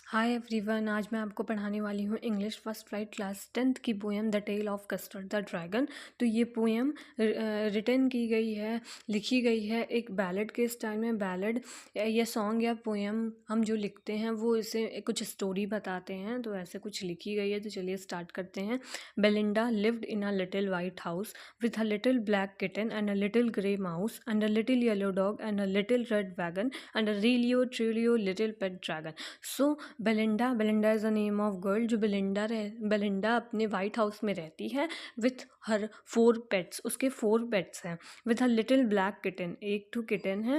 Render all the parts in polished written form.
Hi everyone, आज मैं आपको पढ़ाने वाली हूँ English first flight class 10th की poem the tale of custard the dragon. तो ये पोएम रिटन की गई है, लिखी गई है एक बैलेड के स्टाइल में। बैलेड या सॉन्ग या पोएम हम जो लिखते हैं वो इसे कुछ स्टोरी बताते हैं, तो ऐसे कुछ लिखी गई है। तो चलिए स्टार्ट करते हैं। Belinda lived in a little white house with a little black kitten and a little grey mouse and a little yellow dog and a little red wagon and a really truly little pet dragon. So Belinda is a name of girl. जो Belinda अपने white house में रहती है with her 4 pets. उसके 4 pets हैं। With a little black kitten, एक to kitten है,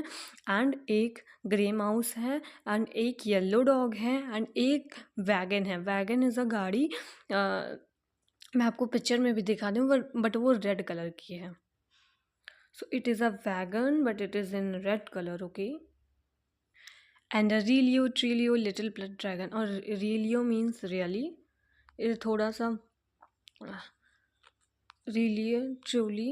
and एक ग्रे माउस है, एंड एक येलो डॉग है, एंड एक वैगन है। वैगन इज़ अ गाड़ी। मैं आपको पिक्चर में भी दिखा दूँ, बट वो रेड कलर की है। So it is a wagon but it is in red colour, okay. And a realio trulio little blood dragon, और रिलियो मीन्स रियली। ये थोड़ा सा रिलियो ट्रूली,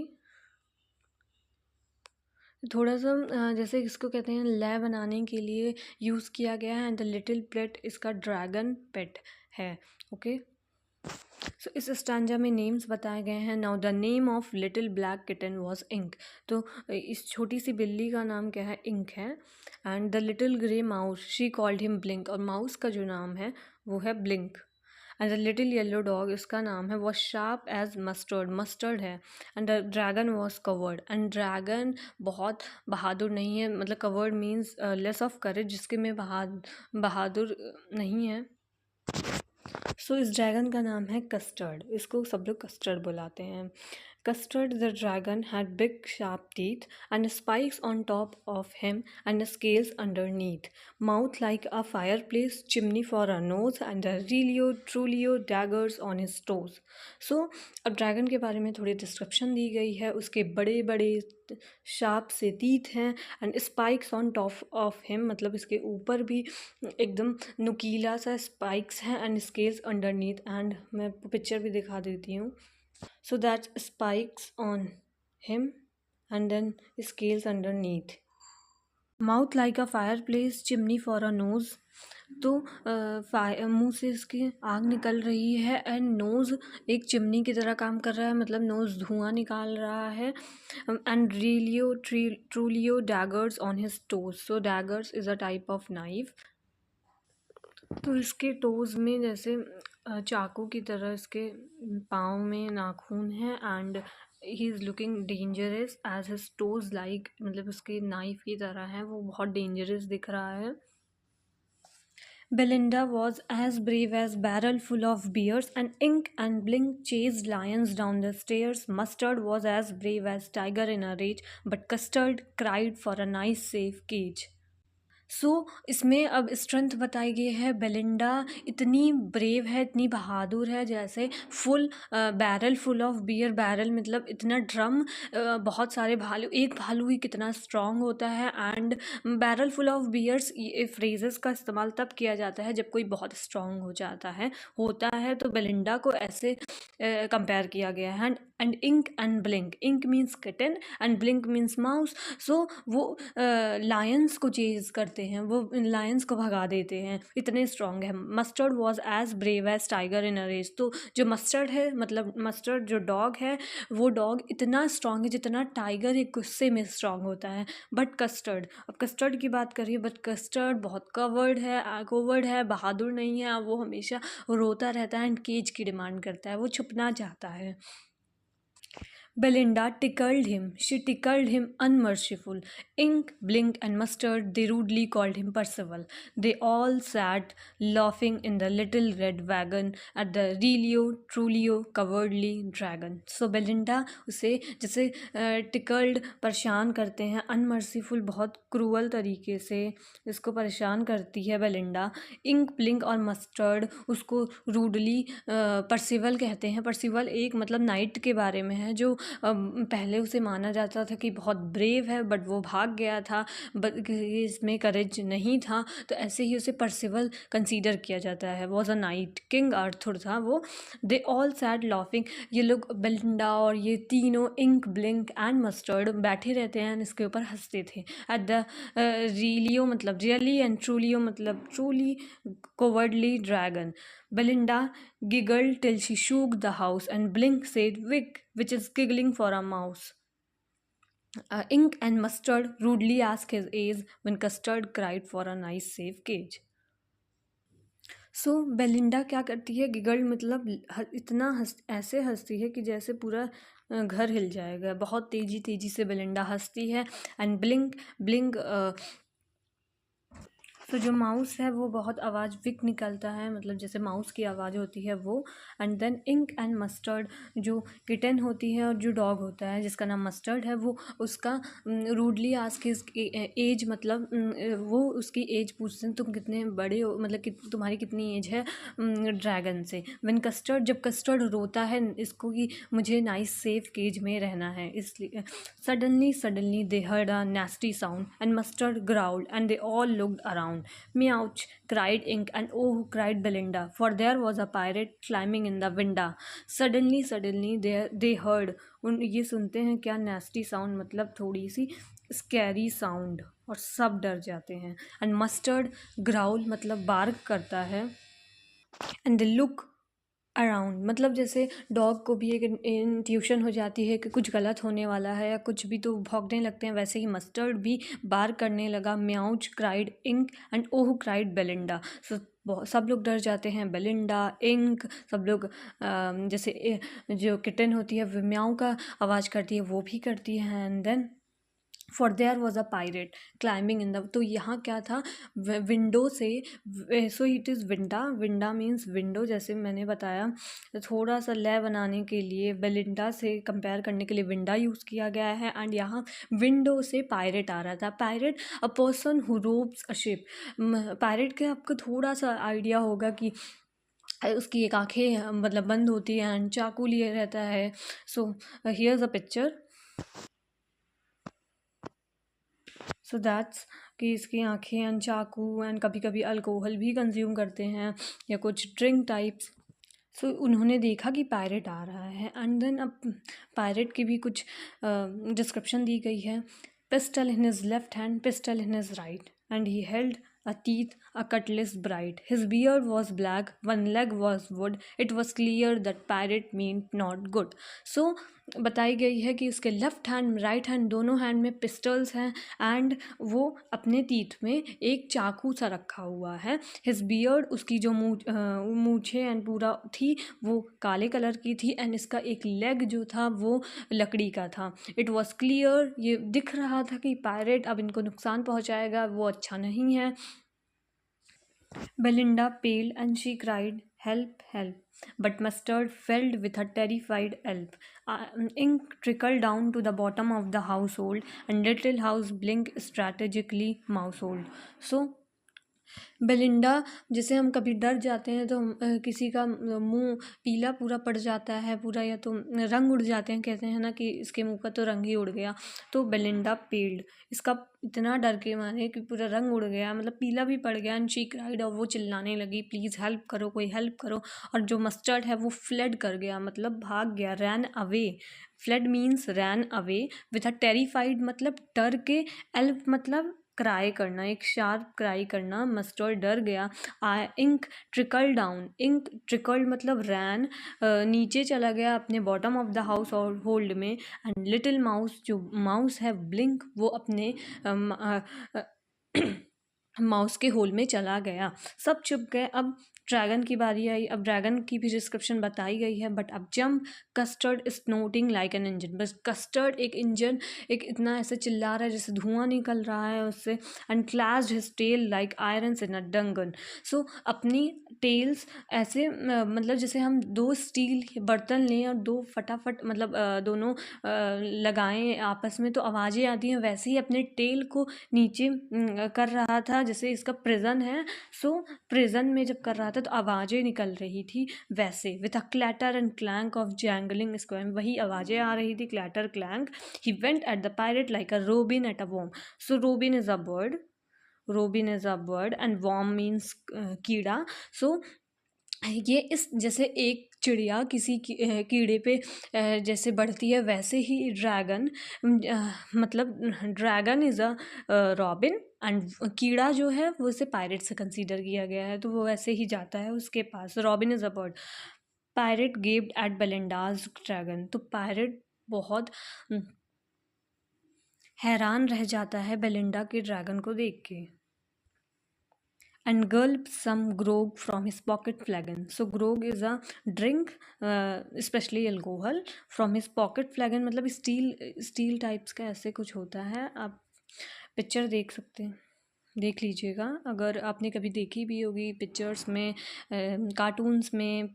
थोड़ा सा जैसे इसको कहते हैं लय बनाने के लिए यूज़ किया गया है। एंड द लिटिल पेट इसका ड्रैगन पेट है, ओके। सो इस स्टांजा में नेम्स बताए गए हैं। Now the name of little black kitten was ink. तो इस छोटी सी बिल्ली का नाम क्या है? इंक है। And the little grey mouse she called him Blink, और माउस का जो नाम है वो है Blink. And the little yellow dog, इसका नाम है was sharp as mustard, mustard है। And the dragon was coward, and dragon बहुत बहादुर नहीं है, मतलब coward means less of courage, जिसके में बहादुर नहीं है। सो इस ड्रैगन का नाम है कस्टर्ड। इसको सब लोग कस्टर्ड बुलाते हैं। Custard the dragon had big sharp teeth and spikes on top of him and scales underneath, mouth like a fireplace, chimney for a nose and realio trulio daggers on his toes. So अब dragon के बारे में थोड़ी description दी गई है। उसके बड़े बड़े शार्प से तीत हैं, and spikes on top of him, मतलब इसके ऊपर भी एकदम नुकीला सा स्पाइक्स हैं, एंड स्केल्स अंडरनीथ, एंड मैं पिक्चर भी दिखा देती हूँ। So that spikes on him and then scales underneath, mouth like a fireplace, chimney for a nose. तो मुंह से इसकी आग निकल रही है, एंड नोज़ एक चिमनी की तरह काम कर रहा है, मतलब नोज़ धुआं निकाल रहा है। And realio trulio daggers on his toes. So daggers is a type of knife. तो इसके टोज़ में जैसे चाकू की तरह इसके पाँव में नाखून है, and he is looking dangerous as his toes like, मतलब उसके नाइफ की तरह है, वो बहुत डेंजरस दिख रहा है। Belinda was as brave as barrel full of beers, and Ink and Blink chased lions down the stairs. Mustard was as brave as tiger in a rage, but Custard cried for a nice safe cage. सो इसमें अब strength बताई गई है। Belinda इतनी brave है, इतनी बहादुर है, जैसे full barrel full of beer. Barrel मतलब इतना ड्रम, बहुत सारे भालू, एक भालू ही कितना स्ट्रॉन्ग होता है। And barrel full of beers, ये फ्रेजेस का इस्तेमाल तब किया जाता है जब कोई बहुत स्ट्रॉन्ग हो जाता है होता है। तो बेलिंडा को ऐसे कंपेयर किया गया है। And Ink and Blink, Ink means kitten and Blink means mouse. So वो लायंस को चेज करते हैं, वो लायंस को भगा देते हैं, इतने स्ट्रॉन्ग है। Mustard was as brave as tiger in a rage. तो जो मस्टर्ड है, मतलब मस्टर्ड जो डॉग है, वो डॉग इतना स्ट्रॉन्ग है जितना टाइगर एक गुस्से में स्ट्रॉन्ग होता है। बट कस्टर्ड, अब कस्टर्ड की बात करिए, बट कस्टर्ड बहुत कोवर्ड है, बहादुर नहीं है। वो हमेशा रोता रहता है एंड केज की डिमांड करता है, वो छुपना चाहता है। Belinda tickled him. She tickled him unmerciful. Ink, Blink, and Mustard, they rudely called him Percival. They all sat laughing in the little red wagon at the Relio, Trulio, cowardly dragon. So Belinda उसे जैसे tickled परेशान करते हैं, unmerciful बहुत cruel तरीके से इसको परेशान करती है बेलिंडा। इंक, ब्लिंक और मस्टर्ड उसको रूडली परसिवल कहते हैं। परसिवल एक मतलब नाइट के बारे में है, जो पहले उसे माना जाता था कि बहुत ब्रेव है, बट वो भाग गया था, बट इसमें करेज नहीं था, तो ऐसे ही उसे परसिवल कंसीडर किया जाता है। Was a night king Arthur था वो। दे ऑल सैड लाफिंग, ये लोग बेलिंडा और ये तीनों इंक ब्लिंक एंड मस्टर्ड बैठे रहते हैं, इसके ऊपर हंसते थे। एट द रियलियो मतलब रियली एंड ट्रूलियो मतलब truly cowardly dragon. Belinda giggled till she shook the house, and Blink said, "Wick," which is giggling for a mouse. Ink and Mustard rudely asked his age when Custard cried for a nice safe cage. So Belinda क्या करती है, giggle मतलब इतना ऐसे हंसती है कि जैसे पूरा घर हिल जाएगा। बहुत तेज़ी तेज़ी से बेलिंडा हंसती है। एंड ब्लिंक ब्लिंक तो जो माउस है वो बहुत आवाज़ विक निकलता है, मतलब जैसे माउस की आवाज़ होती है वो। And then ink and mustard जो किटन होती है और जो डॉग होता है जिसका नाम मस्टर्ड है, वो उसका रूडली आस्क हिज एज, मतलब वो उसकी एज पूछते हैं, तुम कितने बड़े हो, मतलब कि तुम्हारी कितनी एज है ड्रैगन से। व्हेन कस्टर्ड, जब कस्टर्ड रोता है इसको कि मुझे नाइस सेफ केज में रहना है, इसलिए suddenly they heard a nasty sound and mustard growled and they all looked around. Meouch, cried Ink, and oh, cried Belinda, for there was a pirate climbing in the window. Suddenly they heard, ये सुनते हैं क्या nasty sound, मतलब थोड़ी सी scary sound, और सब डर जाते हैं। And mustard growl मतलब बार्क करता है। And they look अराउंड, मतलब जैसे डॉग को भी एक इंट्यूशन हो जाती है कि कुछ गलत होने वाला है या कुछ भी, तो भौंकने लगते हैं, वैसे ही मस्टर्ड भी बार करने लगा। Meowch, cried Ink, and oh cried Belinda. सब लोग डर जाते हैं। बेलिंडा, इंक, सब लोग जैसे जो किटन होती है वो म्याऊ का आवाज़ करती है, वो भी करती है। And then for there was a pirate climbing in the, तो यहाँ क्या था, विंडो से, so it is winda means window, जैसे मैंने बताया थोड़ा सा लय बनाने के लिए बेलिंडा से कंपेयर करने के लिए विंडा यूज़ किया गया है। एंड यहाँ विंडो से पायरेट आ रहा था। Pirate a person who rows a ship. Pirate के आपको थोड़ा सा आइडिया होगा कि उसकी एक आंखें मतलब बंद होती हैं एंड चाकू लिए रहता है। So here's a picture. So that's कि इसकी आँखें एंड चाकू एंड कभी कभी अल्कोहल भी कंज्यूम करते हैं या कुछ ड्रिंक टाइप्स। सो उन्होंने देखा कि पायरेट आ रहा है। एंड देन अब पायरेट की भी कुछ डिस्क्रिप्शन दी गई है। Pistol in his left hand, pistol in his right, and he held a teeth, a cutlass bright. His beard was black, one leg was wood. It was clear that pirate meant not good. So बताई गई है कि उसके left hand right hand दोनों hand में pistols हैं and वो अपने टीथ में एक चाकू सा रखा हुआ है। हिज बियर्ड, उसकी जो मूछें एंड पूरा थी वो काले कलर की थी, एंड इसका एक लेग जो था वो लकड़ी का था। इट वॉज क्लियर, ये दिख रहा था कि पायरेट अब इनको नुकसान पहुंचाएगा, वो अच्छा नहीं है। Belinda paled and she cried, "Help, help!" But Mustard fell with a terrified elf. Ink trickled down to the bottom of the household, and Little House blinked strategically mousehold. So Belinda, जैसे हम कभी डर जाते हैं तो किसी का मुंह पीला पूरा पड़ जाता है पूरा, या तो रंग उड़ जाते हैं, कहते हैं ना कि इसके मुंह का तो रंग ही उड़ गया। तो बेलिंडा पेल्ड, इसका इतना डर के मारे कि पूरा रंग उड़ गया, मतलब पीला भी पड़ गया। एंड शी क्राइड, और वो चिल्लाने लगी, प्लीज़ हेल्प करो, कोई हेल्प करो। और जो मस्टर्ड है वो फ्लड कर गया, मतलब भाग गया, ran away. Flood means ran away with a terrified मतलब डर के, एल्फ मतलब क्राई करना, एक शार्प क्राई करना। मस्टर्ड डर गया। Ink trickle down, ink trickled मतलब रैन, नीचे चला गया अपने बॉटम ऑफ द हाउस और होल्ड में। एंड लिटिल माउस, जो माउस है ब्लिंक, वो अपने माउस के होल में चला गया। सब चुप गए। अब ड्रैगन की बारी आई। अब ड्रैगन की भी डिस्क्रिप्शन बताई गई है, बट अब jump Custard snorting like an engine, बस कस्टर्ड एक इंजन, एक इतना ऐसे चिल्ला रहा है जैसे धुआं निकल रहा है उससे। And clashed his tail like irons in a dungeon. So अपनी टेल्स ऐसे मतलब जैसे हम दो स्टील बर्तन लें और दो फटाफट मतलब दोनों लगाएं आपस में तो आवाज़ें आती हैं, वैसे ही अपने टेल को नीचे कर रहा था, जैसे इसका प्रिजन है। सो प्रिजन में जब कर रहा था तो आवाज़ें निकल रही थी वैसे, with a clatter and clank of jangling square, वही आवाज़ें आ रही थी, clatter clank. He went at the pirate like a robin at a worm. So robin is a bird, robin is a bird and worm means कीड़ा। सो ये इस जैसे एक चिड़िया किसी कीड़े पे जैसे बढ़ती है, वैसे ही ड्रैगन मतलब dragon is a robin and कीड़ा जो है वो उसे पायरेट से कंसीडर किया गया है, तो वो वैसे ही जाता है उसके पास। Robin is a bird. Pirate gaped at Belinda's dragon, तो पायरेट बहुत हैरान रह जाता है बेलिंडा के ड्रैगन को देख के। And gulp some grog from his pocket flagon. So grog is a drink, especially alcohol, from his pocket flagon, मतलब स्टील टाइप्स का ऐसे कुछ होता है। आप पिक्चर देख सकते हैं, देख लीजिएगा अगर आपने कभी देखी भी होगी पिक्चर्स में, कार्टून्स में।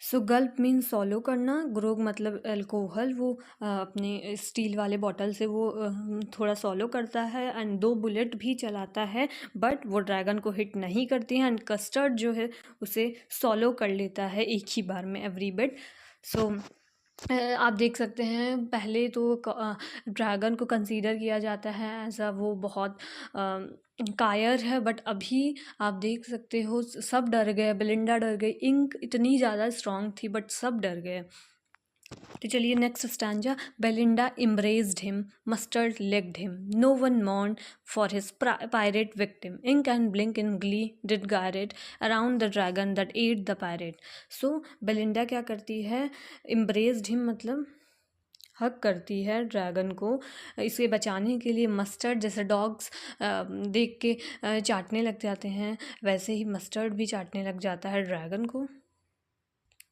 सो गल्प मीन सॉलो करना, ग्रोग मतलब अल्कोहल, वो अपने स्टील वाले बॉटल से वो थोड़ा सॉलो करता है एंड 2 बुलेट भी चलाता है, बट वो ड्रैगन को हिट नहीं करती हैं एंड कस्टर्ड जो है उसे सॉलो कर लेता है एक ही बार में एवरी बिट। सो आप देख सकते हैं पहले तो ड्रैगन को कंसीडर किया जाता है एज अ वो बहुत कायर है, बट अभी आप देख सकते हो सब डर गए, बेलिंडा डर गई, इंक इतनी ज़्यादा स्ट्रांग थी बट सब डर गए। तो चलिए next stanza. Belinda embraced him, mustard legged him, no one mourned for his pirate victim, ink and blink in glee did Garrett around the dragon that ate the pirate। so Belinda क्या करती है, embraced him मतलब हक करती है dragon को, इसे बचाने के लिए मस्टर्ड, जैसे डॉग्स देख के चाटने लग जाते हैं, वैसे ही मस्टर्ड भी चाटने लग जाता है ड्रैगन को।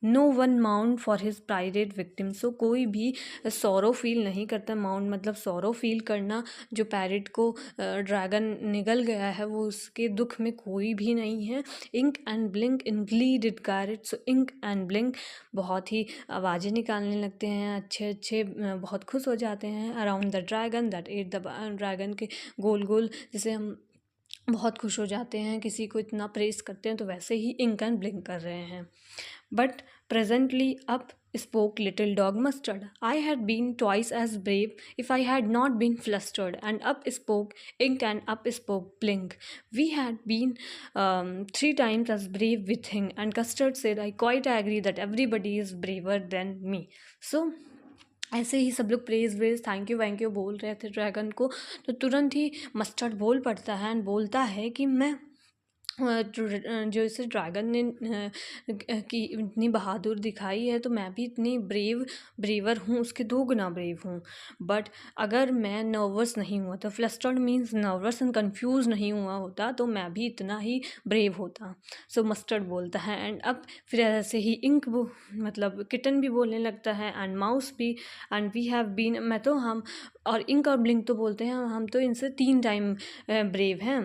No one mount for his prided victim. So कोई भी सौरो फील नहीं करता, माउंट मतलब सौरो फील करना, जो पैरेट को ड्रैगन निगल गया है वो उसके दुख में कोई भी नहीं है। Ink and blink in glee did gyrate. So ink and blink बहुत ही आवाज़ें निकालने लगते हैं, अच्छे अच्छे बहुत खुश हो जाते हैं। Around the dragon that at the dragon के गोल गोल, जैसे हम बहुत खुश हो जाते हैं किसी को इतना प्रेस करते हैं, तो वैसे ही इंक एंड ब्लिंक कर रहे हैं। But presently up spoke little dog Mustard. I had been twice as brave if I had not been flustered. And up spoke Ink and up spoke Blink. We had been 3 times as brave with him. And Custard said, I quite agree that everybody is braver than me. So ऐसे ही सब लोग praise veg thank you बोल रहे थे dragon को, तो तुरंत ही mustard बोल पड़ता है एंड बोलता है कि मैं जो इसे ड्रैगन ने की इतनी बहादुर दिखाई है, तो मैं भी इतनी ब्रेवर हूँ, उसके 2 गुना ब्रेव हूँ। बट अगर मैं नर्वस नहीं हुआ तो, flustered means nervous and confuse नहीं हुआ होता, तो मैं भी इतना ही ब्रेव होता। सो मस्टर्ड बोलता है एंड अब फिर ऐसे ही इंक वो मतलब किटन भी बोलने लगता है एंड माउस भी, एंड वी हैव बीन, मैं तो हम और इंक और ब्लिंक तो बोलते हैं हम तो इनसे 3 टाइम ब्रेव हैं।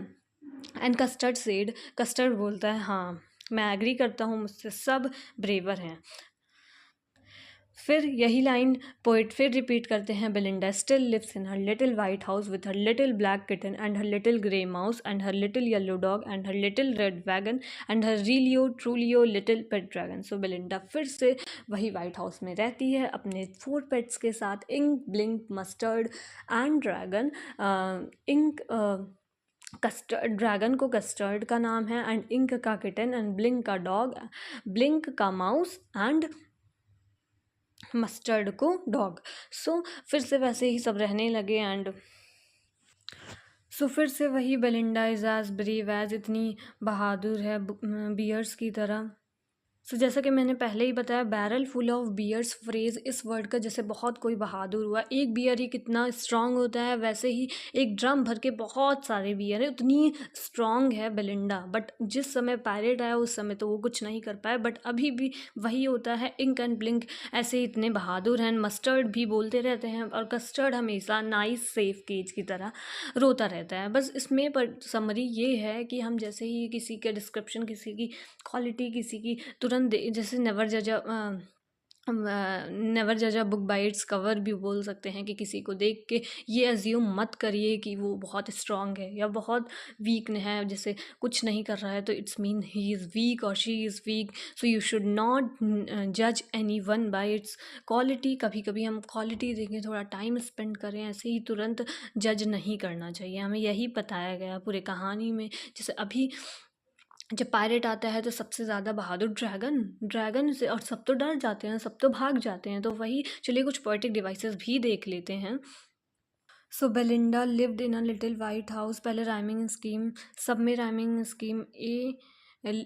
एंड कस्टर्ड सेड, कस्टर्ड बोलता है हाँ मैं एग्री करता हूँ, मुझसे सब ब्रेवर हैं। फिर यही लाइन पोइट फिर रिपीट करते हैं। Belinda still lives in her little white house with her little black kitten and her little grey mouse and her little yellow dog and her little red wagon and her realio trulio little pet dragon. So Belinda फिर से वही white house में रहती है अपने 4 pets के साथ, ink, blink, mustard and dragon. Ink custard, dragon को कस्टर्ड का नाम है एंड इंक का किटन एंड ब्लिंक का डॉग, ब्लिंक का माउस एंड मस्टर्ड को डॉग। सो फिर से वैसे ही सब रहने लगे एंड सो फिर से वही Belinda is as brave as, इतनी बहादुर है बियर्स की तरह। जैसा कि मैंने पहले ही बताया, barrel full of beers phrase इस वर्ड का जैसे बहुत कोई बहादुर हुआ, एक बियर ही कितना स्ट्रांग होता है, वैसे ही एक ड्रम भर के बहुत सारे बियर है, उतनी स्ट्रांग है बेलिंडा। बट जिस समय पायरेट आया उस समय तो वो कुछ नहीं कर पाया, बट अभी भी वही होता है, इंक एंड ब्लिंक ऐसे ही इतने बहादुर हैं। मस्टर्ड भी बोलते रहते हैं, और कस्टर्ड हमेशा नाइस सेफ केज की तरह रोता रहता है। बस इसमें पर समरी ये है कि हम जैसे ही किसी का डिस्क्रिप्शन, किसी की क्वालिटी, किसी की तुरंत जैसे नेवर जज a book by its cover भी बोल सकते हैं कि किसी को देख के ये अज्यूम मत करिए कि वो बहुत स्ट्रांग है या बहुत वीक है, जैसे कुछ नहीं कर रहा है तो it's mean he is weak और she is weak. So you should not जज anyone by its quality. कभी कभी हम क्वालिटी देखें, थोड़ा टाइम स्पेंड करें, ऐसे ही तुरंत जज नहीं करना चाहिए। हमें यही बताया गया पूरे कहानी में। जैसे अभी जब पायरेट आता है तो सबसे ज़्यादा बहादुर ड्रैगन से, और सब तो डर जाते हैं, सब तो भाग जाते हैं। तो वही, चलिए कुछ पोएटिक डिवाइसेस भी देख लेते हैं। So Belinda lived in a little white house. पहले राइमिंग स्कीम, सब में rhyming scheme, A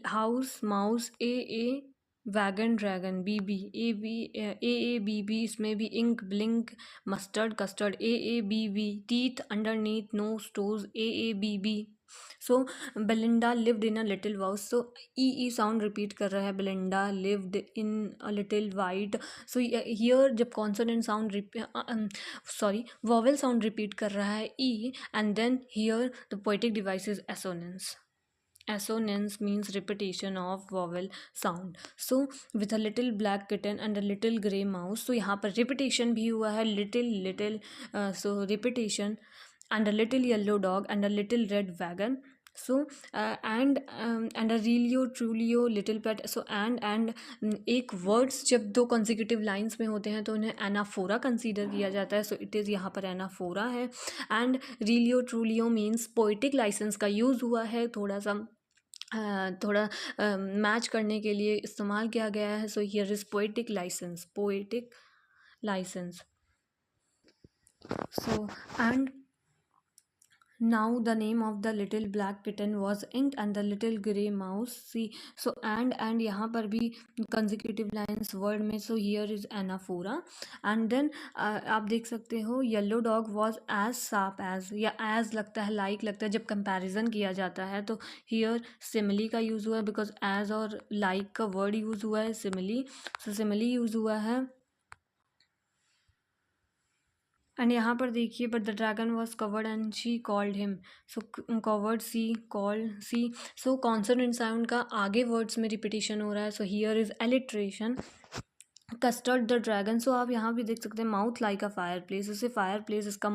house mouse, A wagon dragon, B A B B, इसमें भी ink blink mustard custard, A B B, teeth underneath nose toes, A B B. So Belinda lived in a little house, so E sound repeat कर रहा है, Belinda lived in a little white. So here जब consonant sound vowel sound repeat कर रहा है E, and then here the poetic device is assonance. Assonance means repetition of vowel sound. So with a little black kitten and a little grey mouse, so यहाँ पर repetition भी हुआ है, little so repetition, and a little yellow dog and a little red wagon. So and a Relio Trulio little pet. So and एक words जब दो consecutive lines में होते हैं तो उन्हें एनाफोरा कंसीडर किया जाता है। सो इट इज़ यहाँ पर एनाफोरा है। And realio trulio means poetic license का यूज़ हुआ है, थोड़ा मैच करने के लिए इस्तेमाल किया गया है। So here is poetic license. So and now the name of the little black kitten was Ink and the little grey mouse. See, so and यहाँ पर भी consecutive lines word में, so here is anaphora. And then आप देख सकते हो yellow dog was as sharp as, या as लगता है, like लगता है जब comparison किया जाता है, तो here simile का यूज़ हुआ है, because as और like का word यूज़ हुआ है simile, so simile यूज़ हुआ है। एंड यहाँ पर देखिए, but the dragon was coward and she called him. So coward, C, called, C. So consonant sound का आगे वर्ड्स में रिपीटेशन हो रहा है। So here is alliteration. Custard the dragon, so आप यहाँ भी देख सकते हैं mouth like a fireplace. इसे फायर प्लेस, इसका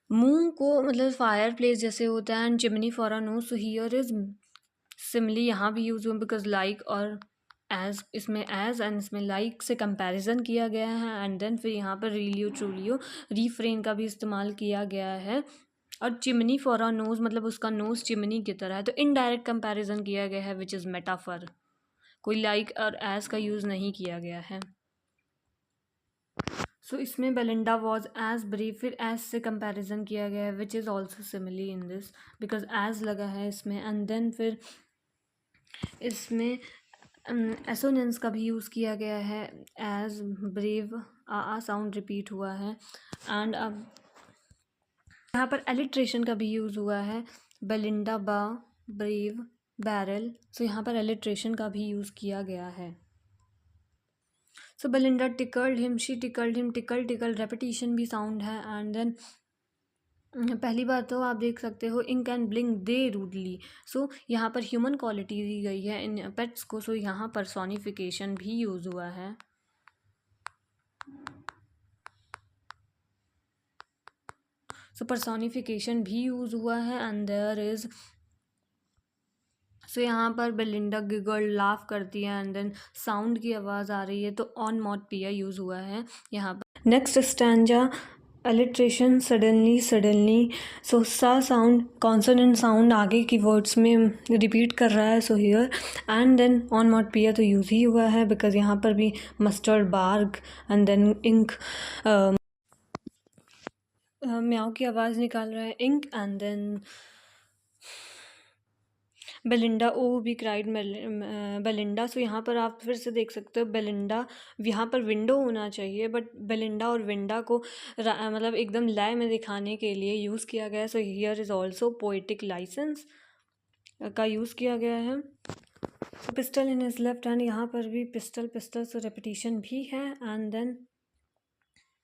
मुंह को मतलब फायर प्लेस जैसे होता है। And chimney for a nose, so here is simile यहाँ भी यूज हुआ, बिकॉज लाइक और एज, इसमें एज एंड इसमें लाइक से कंपैरिजन किया गया है। एंड देन फिर यहाँ पर रीलियो ट्रूलियो रीफ्रेन का भी इस्तेमाल किया गया है। और चिमनी फॉर अ नोज मतलब उसका नोज चिमनी की तरह है, तो इनडायरेक्ट कंपैरिजन किया गया है, विच इज़ मेटाफर। कोई लाइक और एज का यूज़ नहीं किया गया है। सो इसमें बेलिंडा वॉज एज ब्रेव, फिर एज से कंपैरिजन किया गया है, which is also simile in this, because as लगा है इसमें। एंड देन फिर इसमें एसोनेंस का भी यूज़ किया गया है, एज ब्रेव, आ साउंड रिपीट हुआ है। एंड अब यहाँ पर एलिट्रेशन का भी यूज़ हुआ है, बेलिंडा बा, ब्रेव, बैरल। सो यहाँ पर एलिट्रेशन का भी यूज़ किया गया है। So Belinda tickled him, she tickled him, tickle repetition भी साउंड है। एंड देन पहली बात तो आप देख सकते हो ink and blink they rudely. So यहाँ पर ह्यूमन क्वालिटी दी गई है इन पेट्स को। सो यहाँ पर्सोनिफिकेशन भी यूज़ हुआ है। सो पर्सोनिफिकेशन भी यूज़ हुआ है। एंड देयर इज़, सो यहाँ पर बेलिंडा गिगल लाफ करती है, एंड देन साउंड की आवाज़ आ रही है, तो ऑन मॉट पिया यूज़ हुआ है यहाँ पर। Next stanza, alliteration, suddenly. So सा साउंड, कॉन्सोनेंट साउंड आगे की वर्ड्स में रिपीट कर रहा है। So here and then onomatopoeia तो यूज़ ही हुआ है, बिकॉज यहाँ पर भी मस्टर्ड, बार्ग एंड देन इंक, म्याऊ की आवाज़ निकाल रहा है इंक, एंड देन बेलिंडा ओ भी क्राइड बेलिंडा। सो यहाँ पर आप फिर से देख सकते हो बेलिंडा, यहाँ पर विंडो होना चाहिए बट बेलिंडा और विंडा को मतलब एकदम लय में दिखाने के लिए यूज़ किया गया है। So here is also poetic license का यूज़ किया गया है। Pistol in his left hand, यहाँ पर भी पिस्टल पिस्टल, सो रेपिटेशन भी है। एंड देन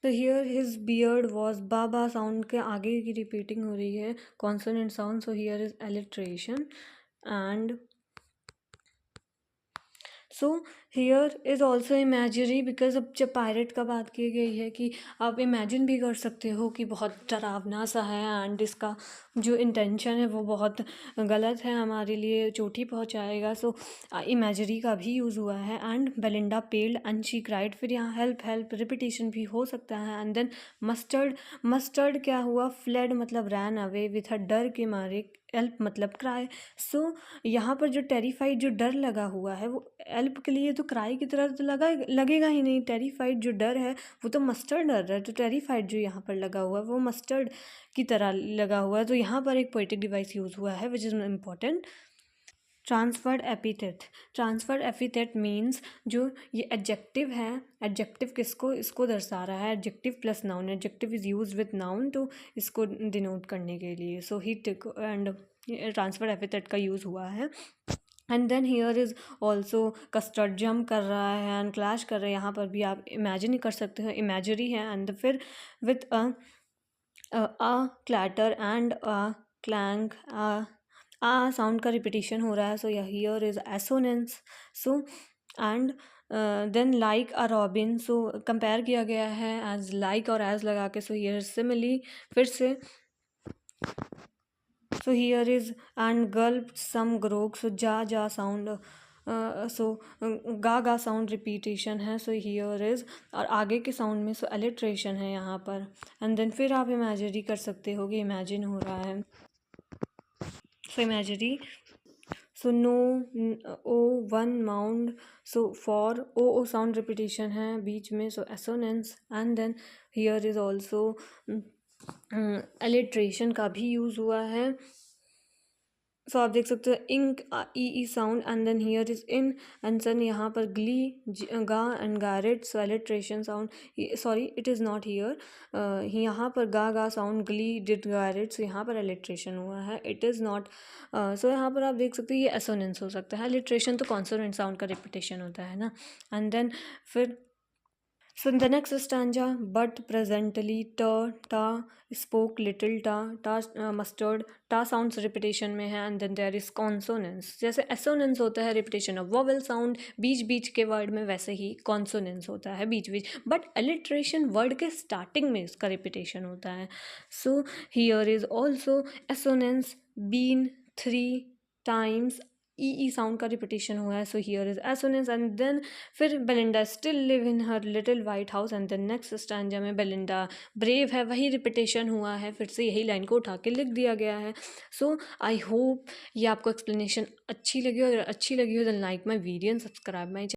तो हियर हिज बियर्ड वॉज, बाबा साउंड के आगे की रिपीटिंग हो रही है consonant sound, so here is alliteration. And so here is also imagery, because अब जब पायरेट का बात की गई है कि आप इमेजिन भी कर सकते हो कि बहुत डरावना सा है एंड इसका जो इंटेंशन है वो बहुत गलत है, हमारे लिए चोटी पहुंचाएगा। सो इमेजरी का भी यूज़ हुआ है। And Belinda पेल्ड and she cried, फिर यहाँ हेल्प हेल्प रिपीटेशन भी हो सकता है। एंड देन मस्टर्ड, मस्टर्ड क्या हुआ, फ्लेड मतलब रैन अवे विथ अ, डर के मारे, हेल्प मतलब क्राई। सो यहाँ पर जो टेरिफाइड जो डर लगा हुआ है वो हेल्प के लिए तो क्राई की तरह तो लगेगा ही नहीं। टेरिफाइड जो डर है वो तो मस्टर्ड डर है, तो टेरिफाइड जो यहाँ पर लगा हुआ है वो मस्टर्ड की तरह लगा हुआ है। तो यहाँ पर एक पोएटिक डिवाइस यूज़ हुआ है which is important. Transferred epithet, transferred epithet means जो ये एडजेक्टिव है, एडजेक्टिव किसको, इसको दर्शा रहा है। Adjective plus noun, adjective is use with noun तो इसको डिनोट करने के लिए। So hectic and transferred epithet का यूज़ हुआ है। And then here is also custard jump कर रहा है एंड क्लैश कर रहे हैं, यहाँ पर भी आप इमेजिन ही कर सकते हो, इमेजरी है। एंड फिर with a clatter and a clank, sound का रिपीटिशन हो रहा है। So here is assonance. So and then like a robin, so compare किया गया है एज लाइक और एज लगा के। सो हियर सिमिली, फिर से so here is and gulp some grog, so जा जा साउंड, सो गा साउंड रिपीटेशन है। सो हियर इज़, और आगे के साउंड में सो एलिट्रेशन है यहाँ पर। एंड देन फिर आप इमेजरी कर सकते हो कि इमेजिन हो रहा है। So imagery, so no O one mound, so for O sound repetition है बीच में, so assonance. And then here is also alliteration का भी यूज़ हुआ है। सो आप देख सकते हो ink E sound and then here is in and sun, यहाँ पर ग्ली गा and garret, so alliteration sound, sorry it is not here, यहाँ पर गा sound, glee did garret, so यहाँ पर एलिट्रेशन हुआ है, इट इज़ नॉट। सो यहाँ पर आप देख सकते हो ये एसोनेंस हो सकता है, एलिट्रेशन तो कॉन्सोनेंट साउंड का रिपीटेशन होता है ना। एंड देन फिर so in the next stanza, but presently ta spoke little ta mustard, ta sounds repetition में है। and then there is consonance, जैसे assonance होता है repetition of vowel sound बीच बीच के word में, वैसे ही consonance होता है बीच बीच, but alliteration word के starting में इसका repetition होता है। so here is also assonance been 3 times, E sound का रिपीटेशन हुआ है। So here is assonance. And then फिर Belinda still live in her little white house, and then next stanza में बेलिंडा ब्रेव है, वही repetition हुआ है, फिर से यही लाइन को उठा के लिख दिया गया है। सो आई होप ये आपको एक्सप्लेनेशन अच्छी लगी हो, अगर अच्छी लगी हो then like my video and subscribe my